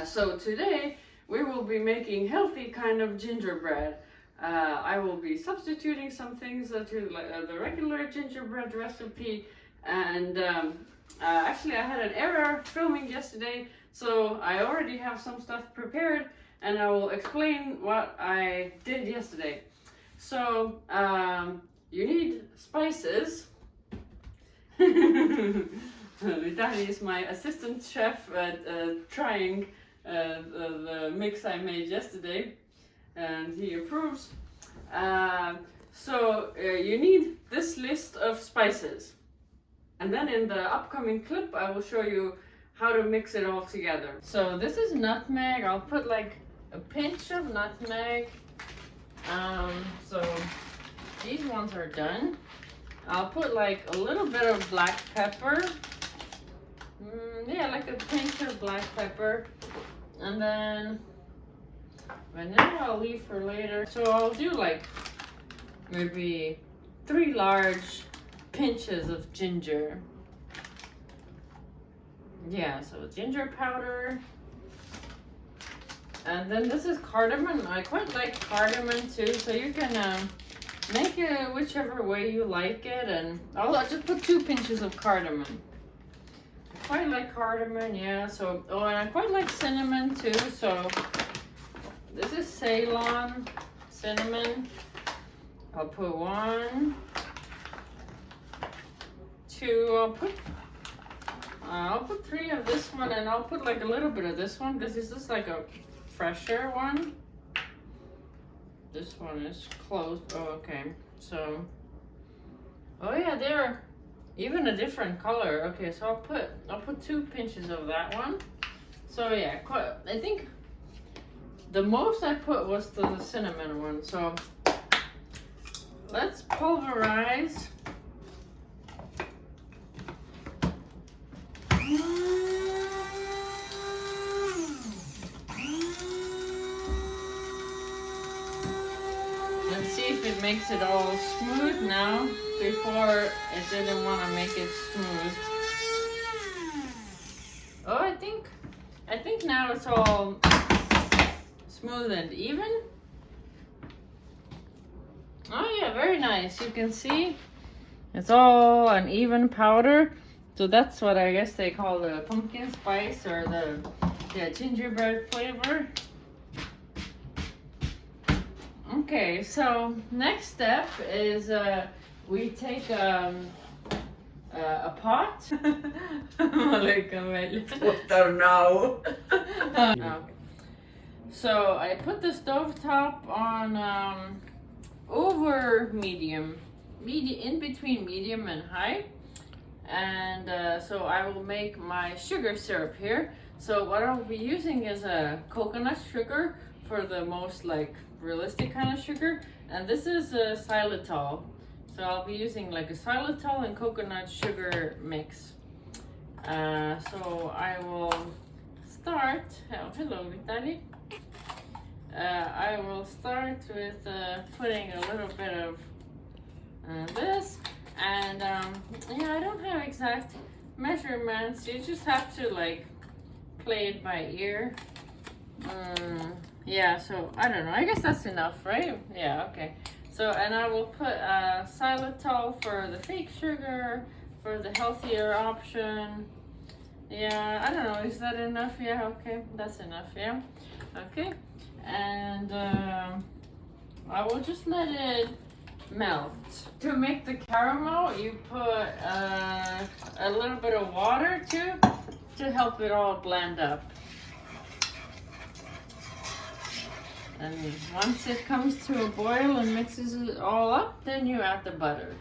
So today we will be making healthy kind of gingerbread. I will be substituting some things to the regular gingerbread recipe, and actually I had an error filming yesterday, so I already have some stuff prepared, and I will explain what I did yesterday. So you need spices. Vitali is my assistant chef at trying the mix I made yesterday, and he approves. So you need this list of spices, and then in the upcoming clip I will show you how to mix it all together. So this is nutmeg. I'll put like a pinch of nutmeg. So these ones are done. I'll put like a little bit of black pepper. Yeah, like a pinch of black pepper. And then vanilla I'll leave for later. So I'll do like maybe 3 large pinches of ginger. Yeah, so ginger powder. And then this is cardamom. I quite like cardamom too, so you can make it whichever way you like it. And I'll just put 2 pinches of cardamom. I quite like cardamom, yeah. So, oh, and I quite like cinnamon too. So this is Ceylon cinnamon. I'll put 1, 2. I'll put 3 of this one, and I'll put like a little bit of this one because this is like a fresher one. This one is closed. Oh, okay. So, oh yeah, they're even a different color. Okay, so I'll put 2 pinches of that one. So yeah, I think the most I put was the cinnamon one. So let's pulverize. Let's see if it makes it all smooth now. Before it didn't want to make it smooth. Oh, I think now it's all smooth and even. Oh yeah, very nice. You can see it's all an even powder. So that's what I guess they call the pumpkin spice or the gingerbread flavor. Okay, so next step is we take a pot. Water now. Okay. So I put the stovetop on over medium, in between medium and high. And so I will make my sugar syrup here. So what I'll be using is a coconut sugar for the most like realistic kind of sugar, and this is a xylitol. So I'll be using like a xylitol and coconut sugar mix. So I will start. Oh, hello, Vitali. I will start with putting a little bit of this. And yeah, I don't have exact measurements. You just have to like play it by ear. Yeah, so I don't know. I guess that's enough, right? Yeah, okay. So, and I will put xylitol for the fake sugar, for the healthier option. Yeah, I don't know. Is that enough? Yeah, okay. That's enough, yeah. Okay. And I will just let it melt. To make the caramel, you put a little bit of water too to help it all blend up. And once it comes to a boil and mixes it all up, then you add the butter.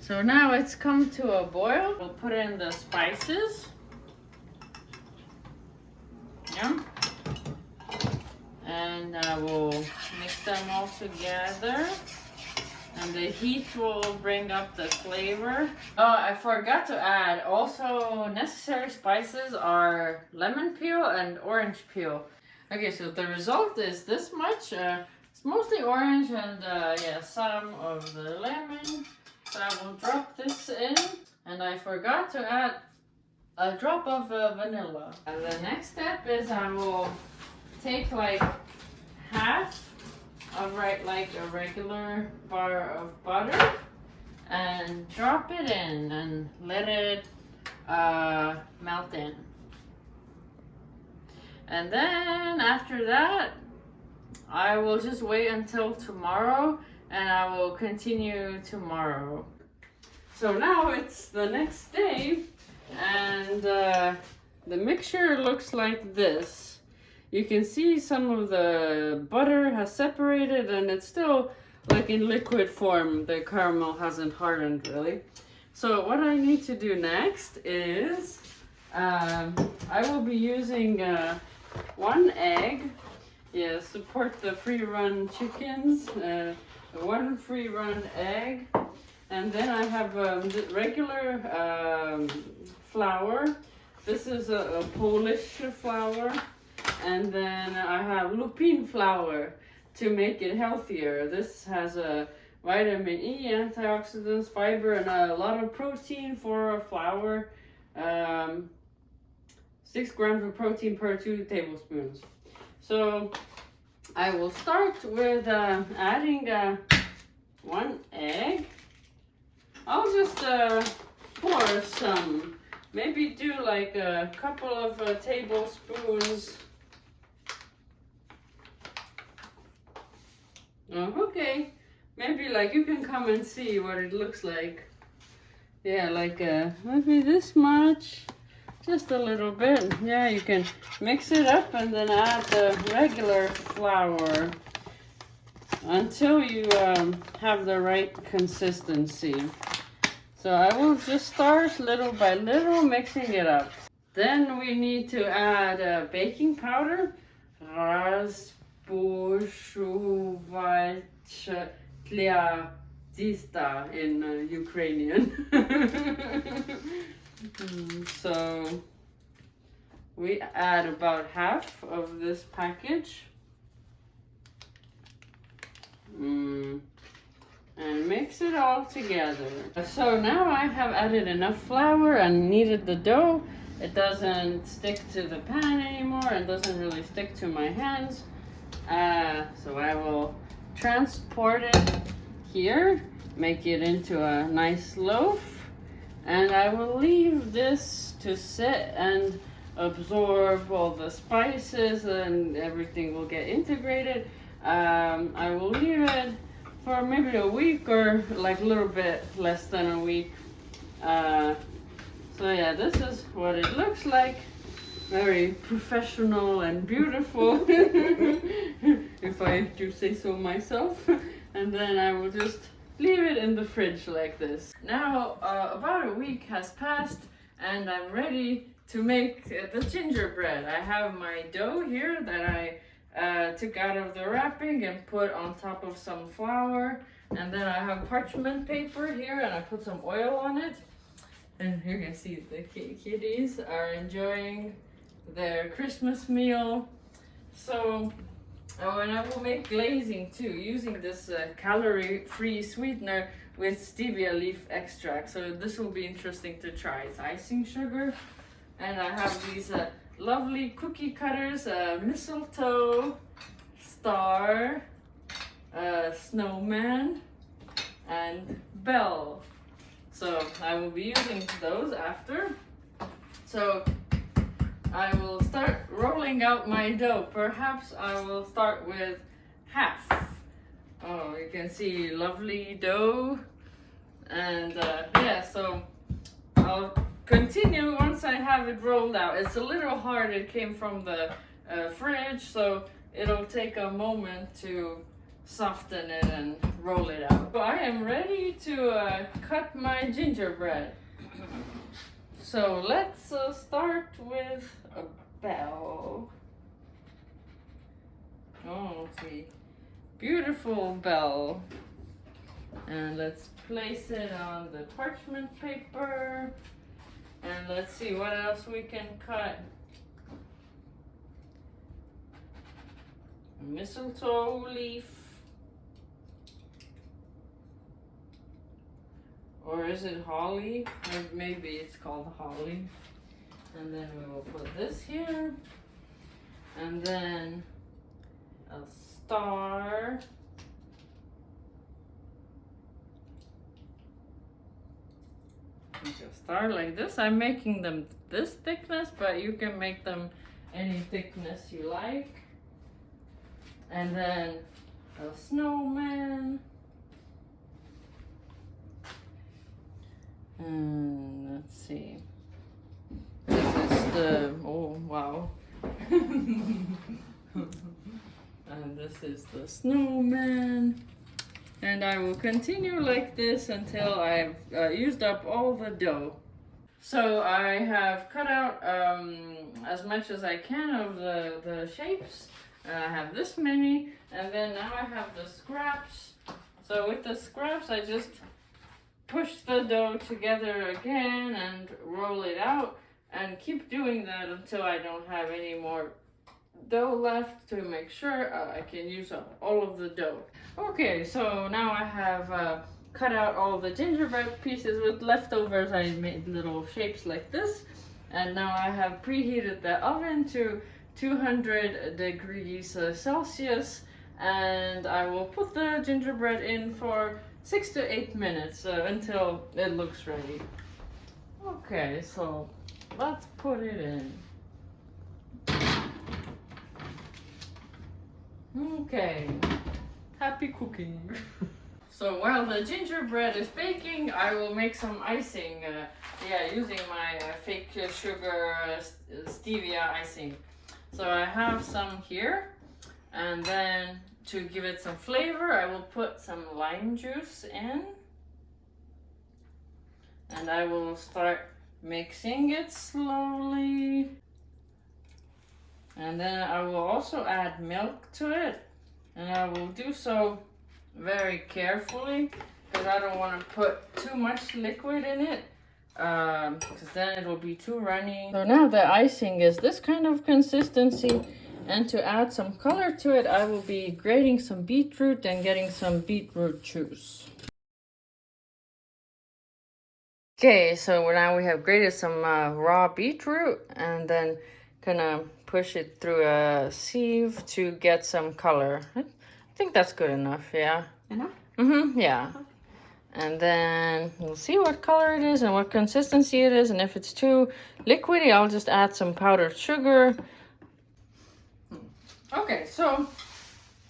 So now it's come to a boil. We'll put in the spices. Yeah. And we'll mix them all together. And the heat will bring up the flavor. Oh, I forgot to add, also necessary spices are lemon peel and orange peel. Okay, so the result is this much. It's mostly orange and yeah, some of the lemon. So I will drop this in. And I forgot to add a drop of vanilla. And the next step is I will take like half of like a regular bar of butter and drop it in and let it melt in. And then after that, I will just wait until tomorrow and I will continue tomorrow. So now it's the next day and the mixture looks like this. You can see some of the butter has separated and it's still like in liquid form. The caramel hasn't hardened really. So what I need to do next is I will be using 1 egg. Yeah, support the free-run chickens. 1 free-run egg. And then I have regular flour. This is a Polish flour. And then I have Lupin flour to make it healthier. This has a vitamin E, antioxidants, fiber, and a lot of protein for a flour. 6 grams of protein per 2 tablespoons. So I will start with adding 1 egg. I'll just pour some, maybe do like a couple of tablespoons. Oh, okay, maybe like you can come and see what it looks like. Yeah, like maybe this much, just a little bit. Yeah, you can mix it up and then add the regular flour until you have the right consistency. So I will just start little by little mixing it up. Then we need to add baking powder. In Ukrainian. So we add about half of this package. And mix it all together. So now I have added enough flour and kneaded the dough. It doesn't stick to the pan anymore and doesn't really stick to my hands. So I will transport it here, make it into a nice loaf, and I will leave this to sit and absorb all the spices and everything will get integrated. I will leave it for maybe a week or like a little bit less than a week. So yeah, this is what it looks like. Very professional and beautiful, if I do say so myself. And then I will just leave it in the fridge like this. Now about a week has passed and I'm ready to make the gingerbread. I have my dough here that I took out of the wrapping and put on top of some flour. And then I have parchment paper here and I put some oil on it. And you can see the kitties are enjoying their Christmas meal. So, oh, and I will make glazing too, using this calorie-free sweetener with stevia leaf extract. So this will be interesting to try. It's icing sugar. And I have these lovely cookie cutters, mistletoe, star, snowman, and bell. So I will be using those after. So I will start rolling out my dough. Perhaps I will start with half. Oh, you can see lovely dough. And yeah, so I'll continue once I have it rolled out. It's a little hard. It came from the fridge, so it'll take a moment to soften it and roll it out. So I am ready to cut my gingerbread. So let's start with a bell. Oh, see, beautiful bell. And let's place it on the parchment paper. And let's see what else we can cut. Mistletoe leaf. Or is it holly? Or maybe it's called holly. And then we will put this here. And then a star. A star like this. I'm making them this thickness, but you can make them any thickness you like. And then a snowman. And let's see. This is the, oh wow. And this is the snowman. And I will continue like this until I've used up all the dough. So I have cut out as much as I can of the shapes. I have this many, and then now I have the scraps. So with the scraps, I just push the dough together again and roll it out, and keep doing that until I don't have any more dough left, to make sure I can use up all of the dough. Okay, so now I have cut out all the gingerbread pieces with leftovers. I made little shapes like this, and now I have preheated the oven to 200 degrees Celsius, and I will put the gingerbread in for 6 to 8 minutes until it looks ready. Okay, so let's put it in. Okay, happy cooking. So while the gingerbread is baking, I will make some icing, using my fake sugar stevia icing. So I have some here, and then to give it some flavor, I will put some lime juice in. And I will start mixing it slowly. And then I will also add milk to it, and I will do so very carefully because I don't want to put too much liquid in it, because then it will be too runny. So now the icing is this kind of consistency, and to add some color to it, I will be grating some beetroot and getting some beetroot juice. Okay, so now we have grated some raw beetroot, and then gonna push it through a sieve to get some color. I think that's good enough, yeah. Enough? Mm-hmm, yeah. Okay. And then we'll see what color it is and what consistency it is, and if it's too liquidy, I'll just add some powdered sugar. Okay, so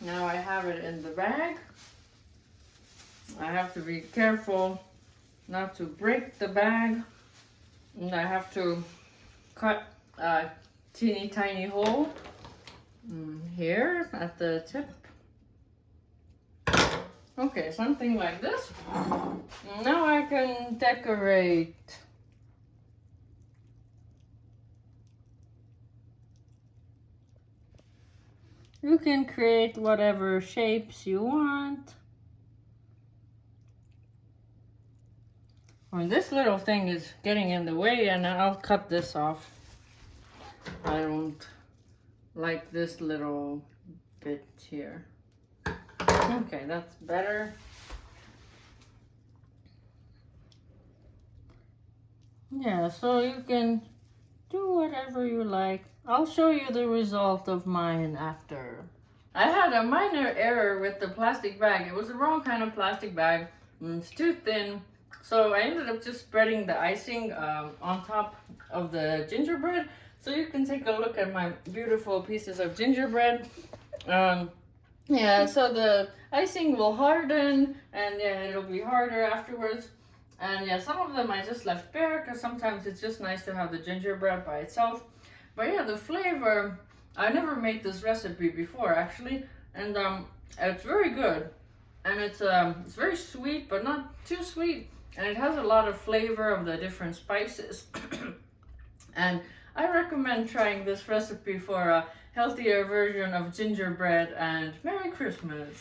now I have it in the bag. I have to be careful not to break the bag, and I have to cut a teeny tiny hole here at the tip. Okay, something like this. Now I can decorate. You can create whatever shapes you want. Well, this little thing is getting in the way, and I'll cut this off. I don't like this little bit here. Okay, that's better. Yeah, so you can do whatever you like. I'll show you the result of mine after. I had a minor error with the plastic bag. It was the wrong kind of plastic bag. It's too thin. So I ended up just spreading the icing on top of the gingerbread. So you can take a look at my beautiful pieces of gingerbread. Yeah, so the icing will harden, and yeah, it'll be harder afterwards. And yeah, some of them I just left bare because sometimes it's just nice to have the gingerbread by itself. But yeah, the flavor, I never made this recipe before actually, and it's very good. And it's very sweet, but not too sweet. And it has a lot of flavor of the different spices. And I recommend trying this recipe for a healthier version of gingerbread, and Merry Christmas!